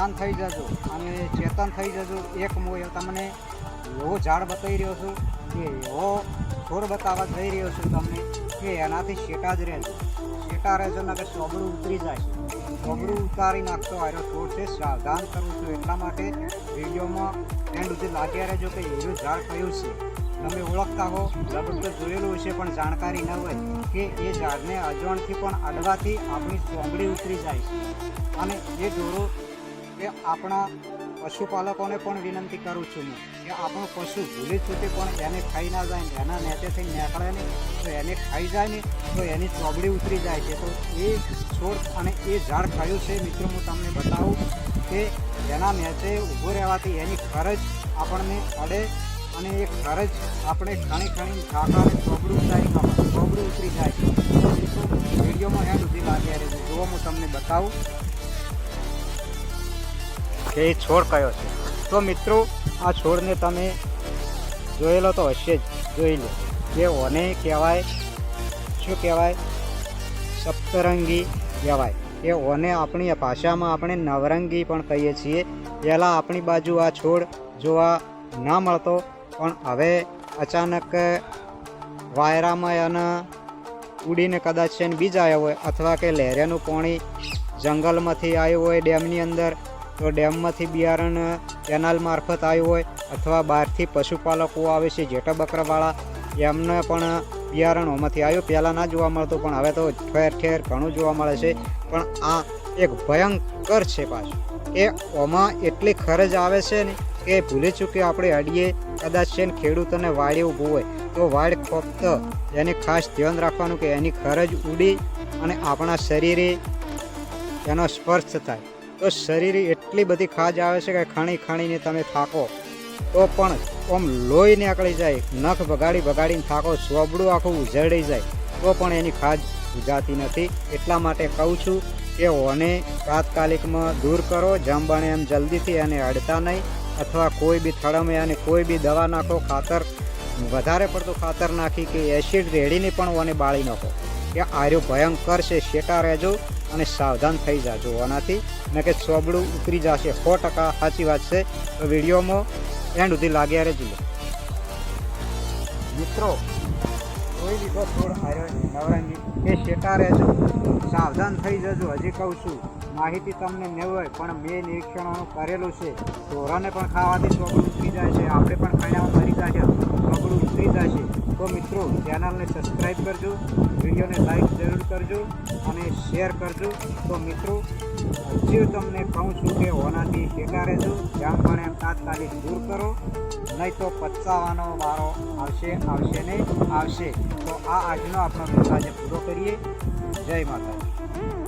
સાવધાન થઈ જજો અને ચેતન થઈ જજો। એક હું તમને એવો ઝાડ બતાવી રહ્યો છું કે એવો છોડ બતાવવા જઈ રહ્યો છું તમને કે એનાથી શેટા જ રહેજો, શેટા રહેજો ને કે સોબડું ઉતરી જાય છે, સોબડું ઉતારી નાખતો આરો છોડ છે। સાવધાન કરું છું એટલા માટે વિડીયોમાં એન્ડ સુધી લાગ્યા રહેજો કે એવું ઝાડ કયું છે। તમે ઓળખતા હો, લગભગ જોયેલું હશે પણ જાણકારી ન હોય કે એ ઝાડને અજવણથી પણ અડવાથી આપણી ચોમડી ઉતરી જાય છે। અને એ દોરો એ આપણા પશુપાલકોને પણ વિનંતી કરું છું હું કે આપણું પશુ ભૂલી છૂટી પણ એને ખાઈ ના જાય ને એના નેચેથી નીકળે ને તો એને ખાઈ જાય ને તો એની ચોબડી ઉતરી જાય છે। તો એ છોડ અને એ ઝાડ કયું છે મિત્રો હું તમને બતાવું કે એના નેચે ઊભું રહેવાથી એની ખરજ આપણને અડે અને એ ખરજ આપણે ખાણી ખાકાને ચોબડું ઉતરી જાય છે। તો વિડીયોમાં એન્ડ સુધી લાગ્યા રહેજો। જુઓ હું તમને બતાવું કે એ છોડ કયો છે। તો મિત્રો આ છોડને તમે જોયેલો તો હશે જ, જોઈ લો કે ઓને કહેવાય શું કહેવાય, સપ્તરંગી કહેવાય કે ઓને આપણી ભાષામાં આપણે નવરંગી પણ કહીએ છીએ। પહેલાં આપણી બાજુ આ છોડ જોવા ના મળતો પણ હવે અચાનક વાયરામાં એને ઉડીને કદાચ છે ને બીજ આવ્યો હોય અથવા કે લહેરિયાનું પાણી જંગલમાંથી આવ્યું હોય ડેમની અંદર તો ડેમમાંથી બિયારણ કેનાલ મારફત આવ્યું હોય અથવા બહારથી પશુપાલકો આવે છે જેઠા બકરાવાળા એમને પણ બિયારણ ઓમાંથી આવ્યું। પહેલાં ના જોવા મળતું પણ હવે તો ઠેર ઠેર ઘણું જોવા મળે છે। પણ આ એક ભયંકર છે પાછું કે ઓમાં એટલી ખરજ આવે છે ને કે ભૂલી ચૂકી આપણે અડીએ કદાચ છે ને ખેડૂતોને વાડી ઊભું હોય તો વાડ ફક્ત એને ખાસ ધ્યાન રાખવાનું કે એની ખરજ ઉડી અને આપણા શરીરે એનો સ્પર્શ થાય તો શરીરે એટલી બધી ખાજ આવે છે કે ખાણીને તમે થાકો તો પણ આમ લોહી નીકળી જાય, નખ બગાડીને થાકો, સોબડું આખું ઉજળી જાય તો પણ એની ખાજ ઉજાતી નથી। એટલા માટે કહું છું કે ઓને તાત્કાલિકમાં દૂર કરો, જેમ બને એમ જલ્દીથી એને અડતા નહીં અથવા કોઈ બી થડમે અને કોઈ બી દવા નાખો, ખાતર વધારે પડતું ખાતર નાખી કે એસિડ રેડીને પણ ઓને બાળી નાખો કે આર્યો ભયંકર છે। શેટા રહેજો અને સાવધાન થઈ જાજો ઓનાથી ને કે ચોબડું ઉતરી જશે। 100% સાચી વાત છે। તો વિડીયોમાં એન્ડ સુધી લાગ્યા રહેજો મિત્રો। જોઈ લીધો છોડ આર્યો નવરંગી કે શેટા રહેજો, સાવધાન થઈ જજો। હજી કહું છું માહિતી તમને ન હોય પણ મેં નિરીક્ષણોનું કરેલું છે। ઢોરાને પણ ખાવાથી ચોબડું ઉતરી જાય છે, આપણે પણ ખાण्याમાં મરી જાય છે, ચોબડું ઉતરી જાય છે। તો મિત્રો ચેનલને સબસ્ક્રાઈબ કરજો, વિડીયોને લાઈક જરૂર કરજો અને શેર કરજો। તો મિત્રો હજી તમને કહું છું કે ઓનાથી શેટા રહેજો, જ્યાં પણ એમ તાત્કાલિક દૂર કરો નહીં તો પચાવવાનો વારો આવશે ને આવશે। તો આ આજનો આપણો વિડીયો આજે પૂરો કરીએ। જય માતાજી।